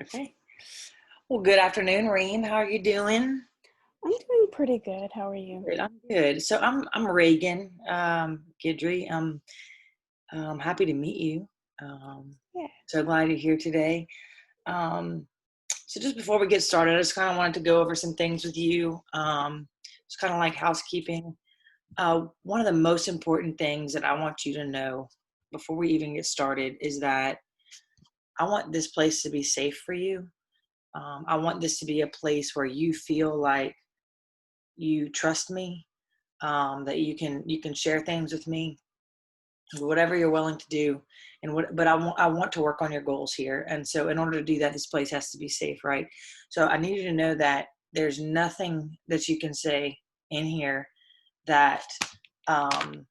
Okay. Well, good afternoon, Reem. How are you doing? I'm doing pretty good. How are you? Good. I'm good. So I'm Reagan Gidry. I'm happy to meet you. Um, Yeah. so glad you're here today. Um, so just before we get started, I just kind of wanted to go over some things with you. It's kind of like housekeeping. One of the most important things that I want you to know before we even get started is that I want this place to be safe for you. I want this to be a place where you feel like you trust me, that you can share things with me, whatever you're willing to do. But I want to work on your goals here, and so in order to do that, this place has to be safe, right? So I need you to know that there's nothing that you can say in here that um,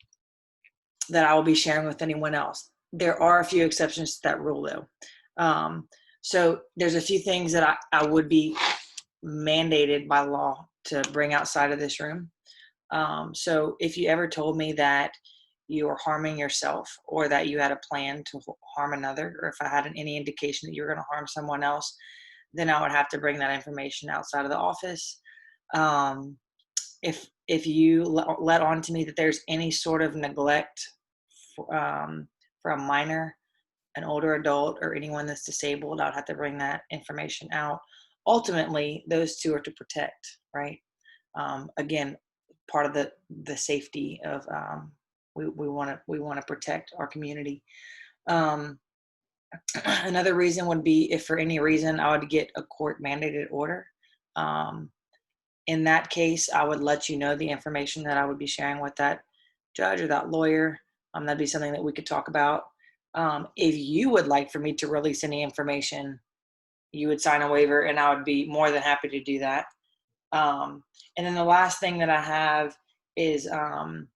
that I will be sharing with anyone else. There are a few exceptions to that rule, though. So there's a few things that I would be mandated by law to bring outside of this room. So if you ever told me that you were harming yourself or that you had a plan to harm another, or if I had any indication that you were going to harm someone else, then I would have to bring that information outside of the office. Um, if you let on to me that there's any sort of neglect for a minor, an older adult, or anyone that's disabled, I'd have to bring that information out. Ultimately, those two are to protect, right? Again, part of the safety of we want to protect our community. Um, Another reason would be if for any reason I would get a court mandated order. Um, in that case, I would let you know the information that I would be sharing with that judge or that lawyer. That'd be something that we could talk about. If you would like for me to release any information, you would sign a waiver, and I would be more than happy to do that. And then the last thing that I have is I'm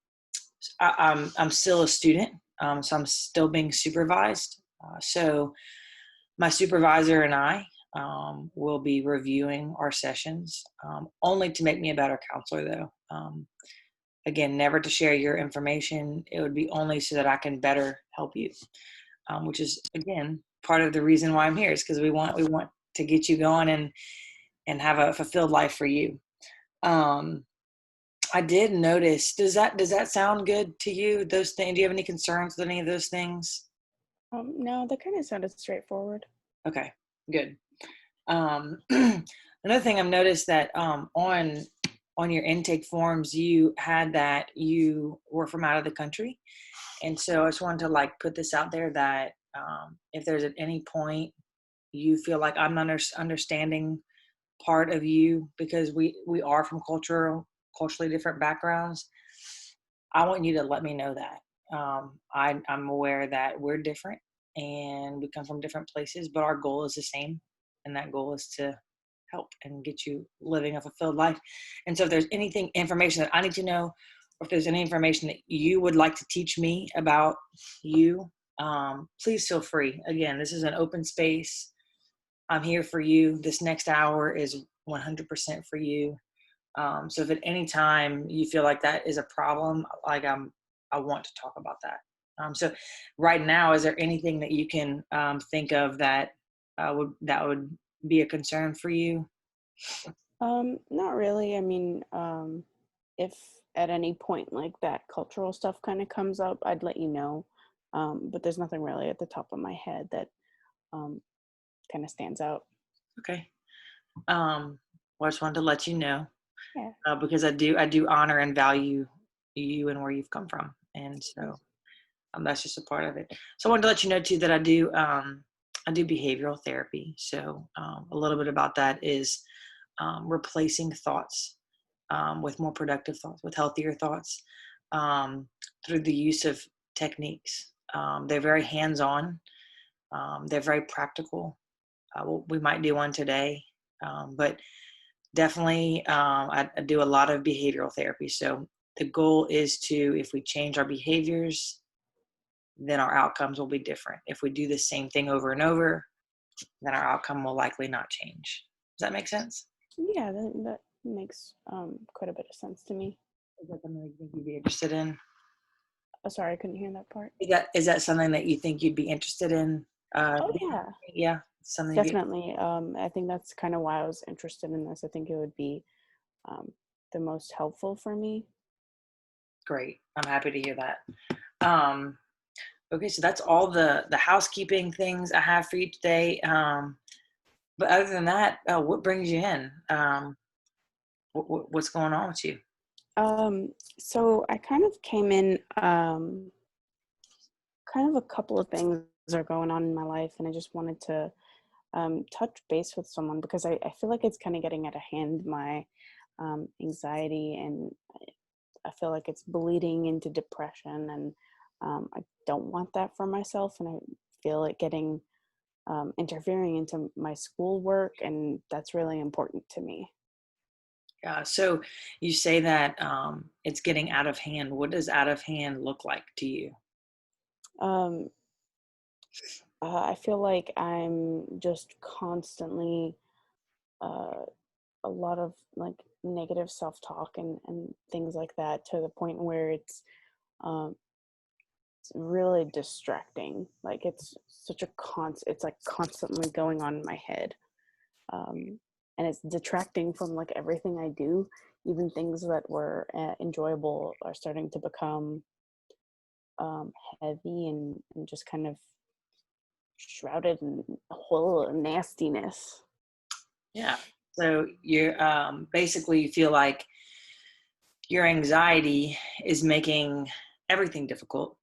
still a student, so I'm still being supervised. So my supervisor and I will be reviewing our sessions, only to make me a better counselor, though. Again, never to share your information. It would be only so that I can better help you, which is again part of the reason why I'm here, is because we want to get you going and have a fulfilled life for you. Um, I did notice. Does that sound good to you? Those things. Do you have any concerns with any of those things? No, that kind of sounded straightforward. Okay, good. Another thing I've noticed that on your intake forms you had that you were from out of the country, and so I just wanted to like put this out there that if there's at any point you feel like I'm not understanding part of you because we are from culturally different backgrounds, I want you to let me know that. I'm aware that we're different and we come from different places, but our goal is the same, and that goal is to help and get you living a fulfilled life. And so, if there's anything information that I need to know, or if there's any information that you would like to teach me about you, please feel free. Again, this is an open space. I'm here for you. This next hour is 100% for you. So if at any time you feel like that is a problem, like I want to talk about that. So right now, is there anything that you can think of that would be a concern for you? Not really. I mean, if at any point like that cultural stuff kind of comes up, I'd let you know. But there's nothing really at the top of my head that um, kind of stands out. Okay. Well, I just wanted to let you know Yeah. because I do honor and value you and where you've come from, and so that's just a part of it. So I wanted to let you know too that I do behavioral therapy. So a little bit about that is replacing thoughts with more productive thoughts, with healthier thoughts, um, through the use of techniques. They're very hands-on. They're very practical. We might do one today, but definitely I do a lot of behavioral therapy. So the goal is to, if we change our behaviors, then our outcomes will be different. If we do the same thing over and over, then our outcome will likely not change. Does that make sense? Yeah, that makes quite a bit of sense to me. Is that something that you think you'd be interested in? Oh, sorry, I couldn't hear that part. Is that something that you think you'd be interested in? Oh yeah. Yeah. Something you Definitely. I think that's kind of why I was interested in this. I think it would be um, the most helpful for me. great. I'm happy to hear that. Um, okay, so that's all the housekeeping things I have for you today. But other than that, what brings you in? What's going on with you? So I kind of came in, kind of a couple of things are going on in my life, and I just wanted to touch base with someone because I feel like it's kind of getting out of hand, my anxiety, and I feel like it's bleeding into depression, and I don't want that for myself, and I feel it getting interfering into my schoolwork, and that's really important to me. Yeah. So you say that it's getting out of hand. What does out of hand look like to you? Um, I feel like I'm just constantly uh, a lot of like negative self-talk and things like that to the point where um, it's really distracting. Like it's such a it's like constantly going on in my head. And it's detracting from like everything I do. Even things that were enjoyable are starting to become um, heavy and just kind of shrouded in a whole nastiness. Yeah. So you're basically you feel like your anxiety is making everything difficult,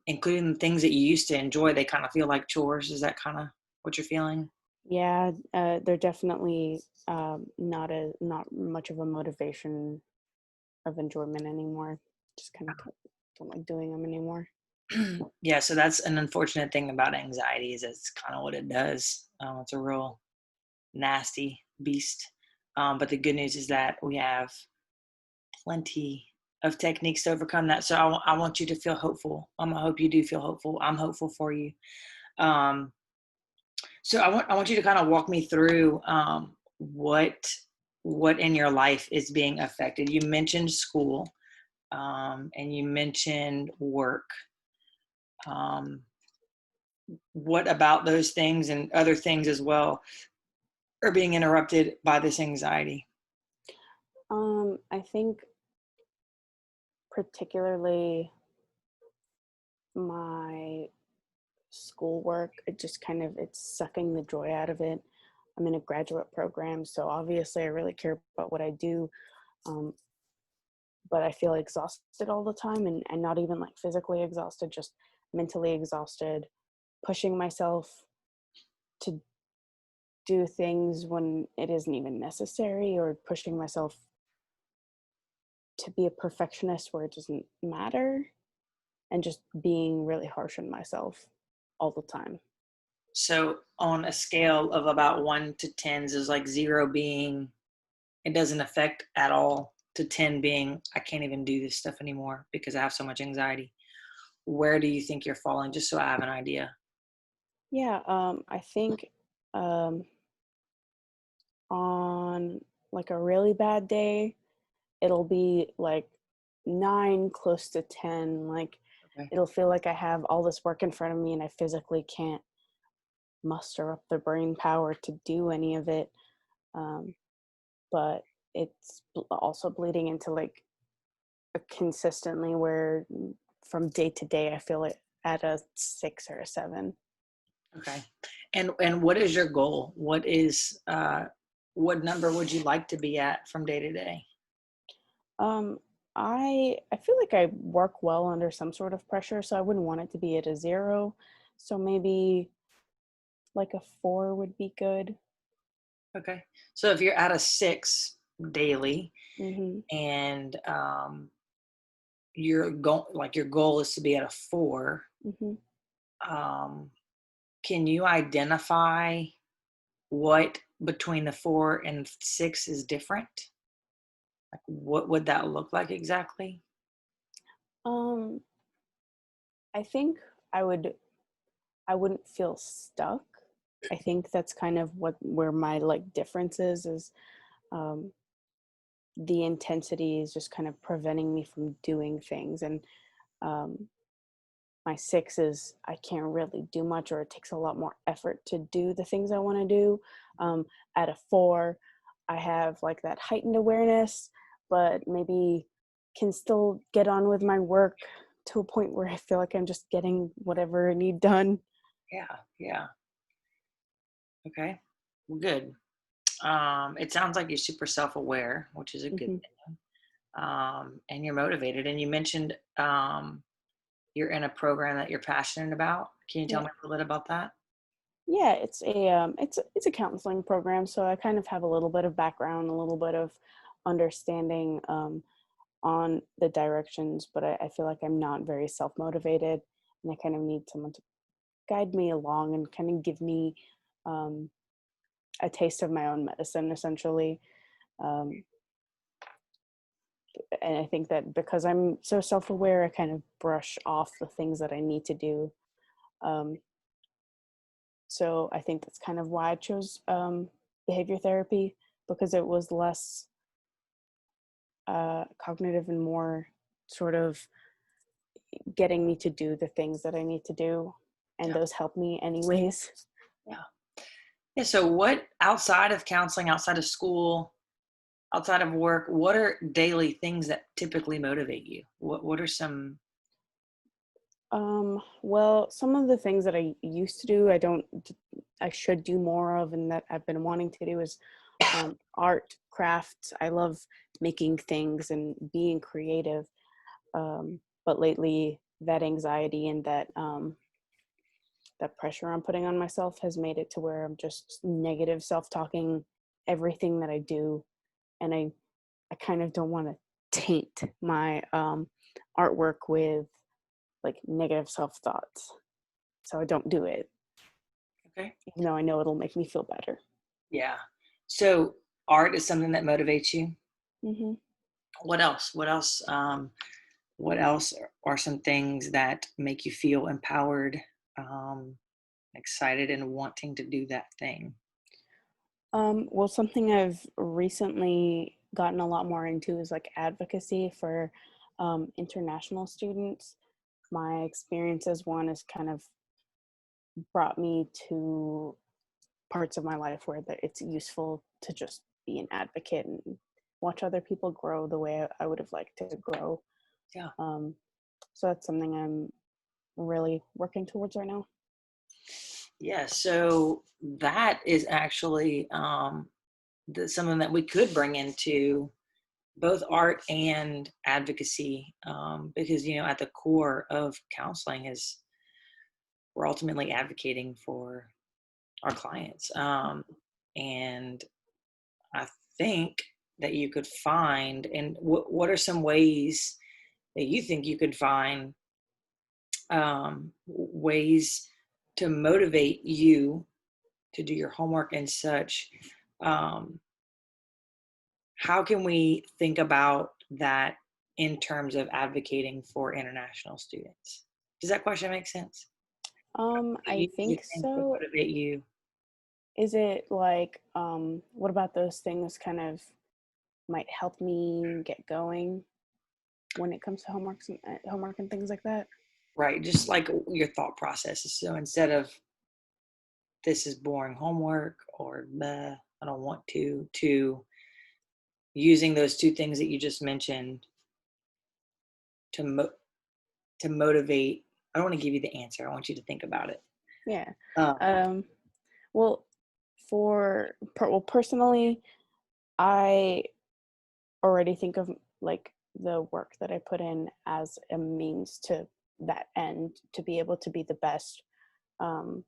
including the things that you used to enjoy. They kind of feel like chores. Is that kind of what you're feeling? Yeah, they're definitely not much of a motivation of enjoyment anymore. Just kind of don't like doing them anymore. Yeah. So that's an unfortunate thing about anxiety is it's kind of what it does. It's a real nasty beast. But the good news is that we have plenty of techniques to overcome that. So I want you to feel hopeful. I hope you do feel hopeful. I'm hopeful for you. Um, so I want you to kind of walk me through what in your life is being affected. You mentioned school, and you mentioned work. Um, what about those things and other things as well are being interrupted by this anxiety? I think particularly my schoolwork, it just kind of it's sucking the joy out of it. I'm in a graduate program, so obviously I really care about what I do. Um, but I feel exhausted all the time and not even like physically exhausted, just mentally exhausted, pushing myself to do things when it isn't even necessary, or pushing myself to be a perfectionist where it doesn't matter, and just being really harsh on myself all the time. So on a scale of about 1 to 10s, is like 0 being it doesn't affect at all to 10 being I can't even do this stuff anymore because I have so much anxiety. Where do you think you're falling? Just so I have an idea. Yeah, I think um, on like a really bad day, it'll be like 9, close to 10. Like Okay. it'll feel like I have all this work in front of me and I physically can't muster up the brain power to do any of it. Um, but it's also bleeding into like consistently where from day to day I feel it at a 6 or a 7. Okay. And what is your goal? What number would you like to be at from day to day? Um, I feel like I work well under some sort of pressure, so I wouldn't want it to be at a 0. So maybe like a 4 would be good. Okay. So if you're at a 6 daily Mhm. and your goal is to be at a 4, Mhm. um, can you identify what between the 4 and 6 is different? Like, what would that look like exactly? Um, I think I would I wouldn't feel stuck. I think that's kind of what where my like difference is um the intensity is just kind of preventing me from doing things, and um my 6 is I can't really do much, or it takes a lot more effort to do the things I want to do. At a 4, I have like that heightened awareness, but maybe can still get on with my work to a point where I feel like I'm just getting whatever I need done. Yeah. Yeah. Okay. Well, good. It sounds like you're super self-aware, which is a good Hmm. thing. And you're motivated. And you mentioned you're in a program that you're passionate about. Can you tell Yeah. me a little bit about that? Yeah, it's a counseling program, so I kind of have a little bit of background, a little bit of understanding on the directions, but I feel like I'm not very self motivated, and I kind of need someone to guide me along and kind of give me um, a taste of my own medicine, essentially. Um, and I think that because I'm so self aware, I kind of brush off the things that I need to do. Um, so I think that's kind of why I chose behavior therapy, because it was less cognitive and more sort of getting me to do the things that I need to do. And Yeah. those help me anyways. Yeah. Yeah. So, what outside of counseling, outside of school, outside of work, what are daily things that typically motivate you? What are some? Well, some of the things that I used to do, I should do more of, and that I've been wanting to do is art, crafts. I love making things and being creative. But lately, that anxiety and that pressure I'm putting on myself has made it to where I'm just negative self-talking everything that I do, and I kind of don't want to taint my artwork with like negative self-thoughts, so I don't do it, Okay. even though I know it'll make me feel better. Yeah. So, art is something that motivates you. Hmm. What else? What else? What else are some things that make you feel empowered, um, excited, and wanting to do that thing? Well, something I've recently gotten a lot more into is like advocacy for international students. My experience as one has kind of brought me to parts of my life where it's useful to just be an advocate and watch other people grow the way I would have liked to grow. Yeah. Um, so that's something I'm really working towards right now. Yeah. So that is actually something that we could bring into both art and advocacy, because at the core of counseling is we're ultimately advocating for our clients, and I think that you could find, and what are some ways that you think you could find ways to motivate you to do your homework and such. um, how can we think about that in terms of advocating for international students? Does that question make sense? Do I you think think would so. motivate you? Is it like, what about those things kind of might help me get going when it comes to homework and things like that? Right, just like your thought processes. So instead of this is boring homework or "Bleh, I don't want to using those two things that you just mentioned to to motivate. I don't want to give you the answer. I want you to think about it. Yeah. Um, Um, well, personally, I already think of like the work that I put in as a means to that end, to be able to be the best um,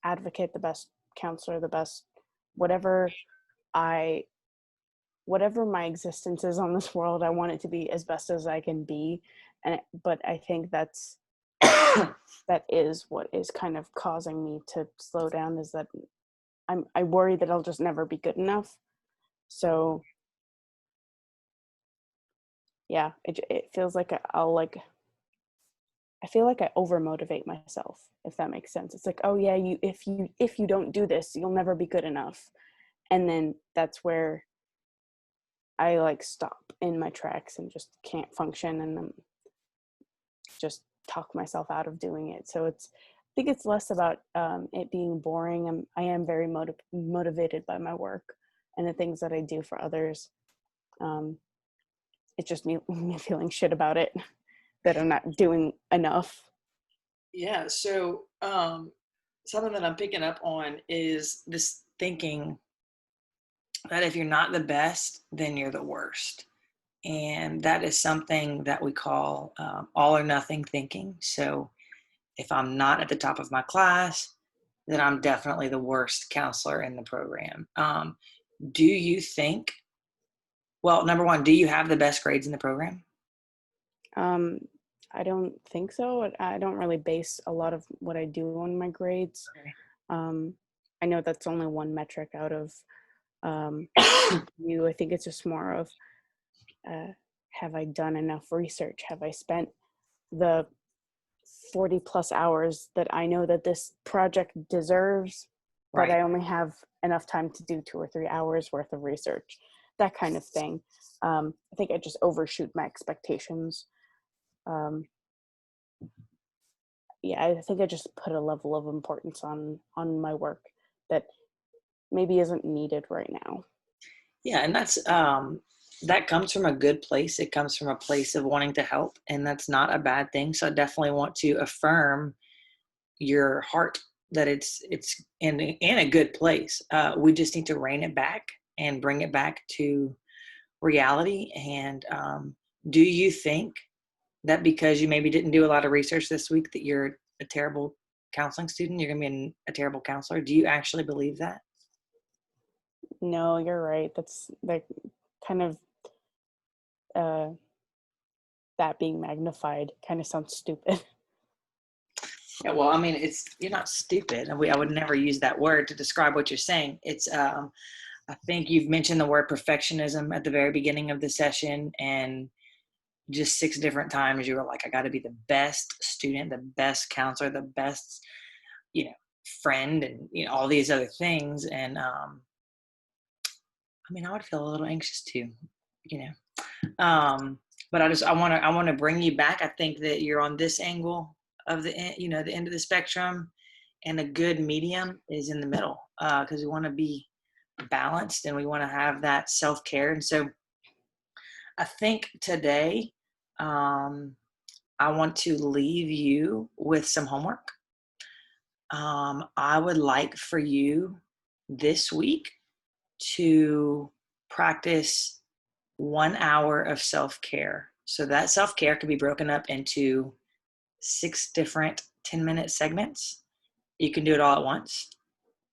advocate, the best counselor, the best whatever I whatever my existence is on this world. I want it to be as best as I can be, but I think that is what is kind of causing me to slow down, is that I worry that I'll just never be good enough. So yeah, it feels like I'll like I feel like I over motivate myself, if that makes sense. It's like, oh yeah, if you don't do this, you'll never be good enough. And then that's where I like stop in my tracks and just can't function, and I'm just talk myself out of doing it. So I think it's less about it being boring. I am very motivated by my work and the things that I do for others. Um, it's just me feeling shit about it, that I'm not doing enough. Yeah. So something that I'm picking up on is this thinking that if you're not the best, then you're the worst. And that is something that we call all or nothing thinking. So if I'm not at the top of my class, then I'm definitely the worst counselor in the program. Do you think, well, number one, do you have the best grades in the program? Um, I don't think so. I don't really base a lot of what I do on my grades. Okay. Um, I know that's only one metric out of you. I think it's just more of uh, have I done enough research? Have I spent the 40 plus hours that I know that this project deserves, but Right. I only have enough time to do 2 or 3 hours worth of research, that kind of thing. I think I just overshoot my expectations. Um, yeah, I think I just put a level of importance on my work that maybe isn't needed right now. Yeah, and that's that comes from a good place. It comes from a place of wanting to help, and that's not a bad thing. So I definitely want to affirm your heart that it's in a good place. We just need to rein it back and bring it back to reality. And do you think that because you maybe didn't do a lot of research this week that you're a terrible counseling student? You're going to be a terrible counselor. Do you actually believe that? No, you're right. That's like kind of uh, that being magnified kind of sounds stupid. Yeah, well, I mean, you're not stupid. I would never use that word to describe what you're saying. I think you've mentioned the word perfectionism at the very beginning of the session, and just 6 different times you were like, I got to be the best student, the best counselor, the best, you know, friend, and all these other things. And I mean, I would feel a little anxious too, you know. But I want to bring you back. I think that you're on this angle of the end of the spectrum, and a good medium is in the middle, because we want to be balanced and we want to have that self-care. And so I think today, um, I want to leave you with some homework. I would like for you this week to practice 1 hour of self-care. So that self-care can be broken up into 6 different 10-minute segments. You can do it all at once.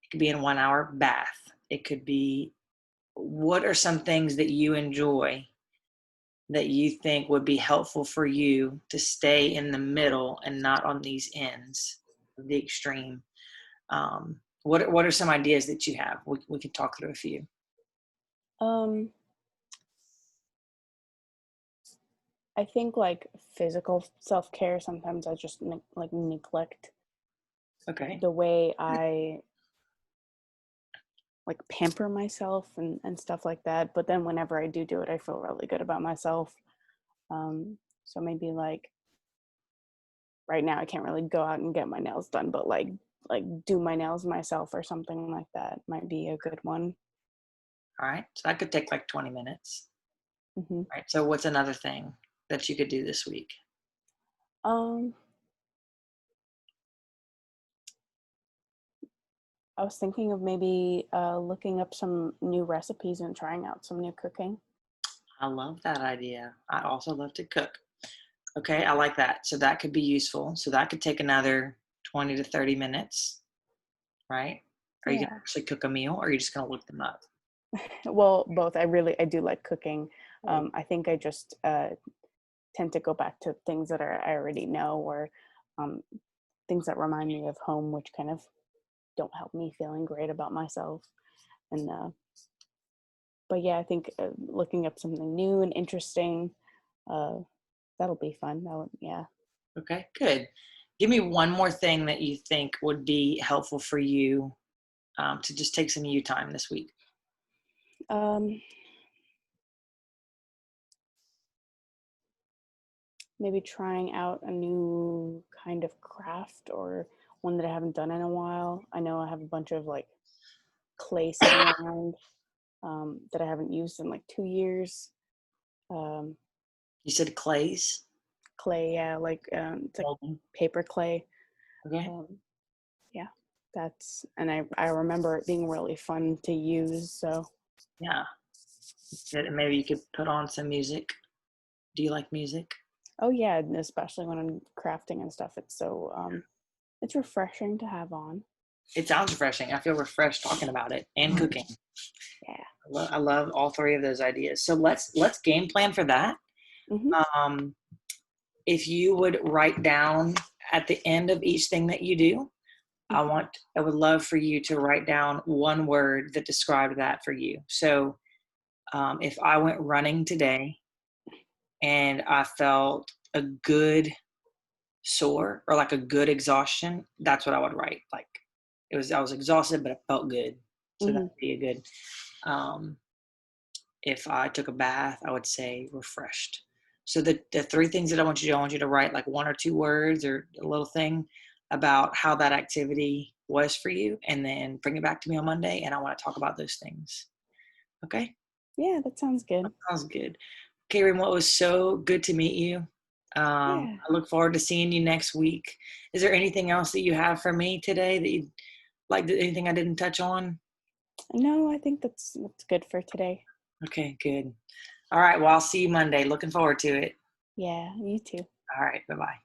It could be in 1 hour bath. It could be, what are some things that you enjoy that you think would be helpful for you to stay in the middle and not on these ends of the extreme? What are some ideas that you have? We can talk through a few. Um, I think like physical self care, sometimes I just like neglect Okay. the way I like pamper myself and stuff like that. But then whenever I do it, I feel really good about myself. So maybe like right now I can't really go out and get my nails done, but like do my nails myself or something like that might be a good one. All right. So that could take like 20 minutes. Hmm. All right. So what's another thing that you could do this week? Um, I was thinking of maybe looking up some new recipes and trying out some new cooking. I love that idea. I also love to cook. Okay. I like that. So that could be useful. So that could take another 20 to 30 minutes, right? Are you going to Yeah. actually cook a meal, or are you just going to look them up? Well, both. I do like cooking. I think I just tend to go back to things that I already know, or um, things that remind me of home, which kind of don't help me feeling great about myself. And but yeah, I think looking up something new and interesting, uh, that'll be fun. Yeah. Okay, good. Give me one more thing that you think would be helpful for you, to just take some you time this week. Um, maybe trying out a new kind of craft or one that I haven't done in a while. I know I have a bunch of like clay sitting around that I haven't used in like 2 years. Um, You said clays. clay, yeah, like it's like Molding. paper clay. Okay. Um, yeah, and I remember it being really fun to use. So, Yeah. Maybe you could put on some music. Do you like music? oh yeah, and especially when I'm crafting and stuff, it's refreshing to have on. It sounds refreshing. I feel refreshed talking about it and cooking. Yeah. I love all three of those ideas. So let's game plan for that. Hmm. Um, if you would write down at the end of each thing that you do, I would love for you to write down one word that described that for you. So if I went running today and I felt a good sore or like a good exhaustion, that's what I would write. Like I was exhausted, but it felt good. So that Hmm. would be a good. Um, if I took a bath, I would say refreshed. So the three things that I want you to do, I want you to write like one or two words or a little thing about how that activity was for you, and then bring it back to me on Monday, and I want to talk about those things. Okay? Yeah, that sounds good. Sounds good. Okay, Remote, it was so good to meet you. Yeah. I look forward to seeing you next week. Is there anything else that you have for me today that you'd like, anything I didn't touch on? No, I think that's good for today. Okay, good. All right, well, I'll see you Monday. Looking forward to it. Yeah, you too. All right, bye-bye.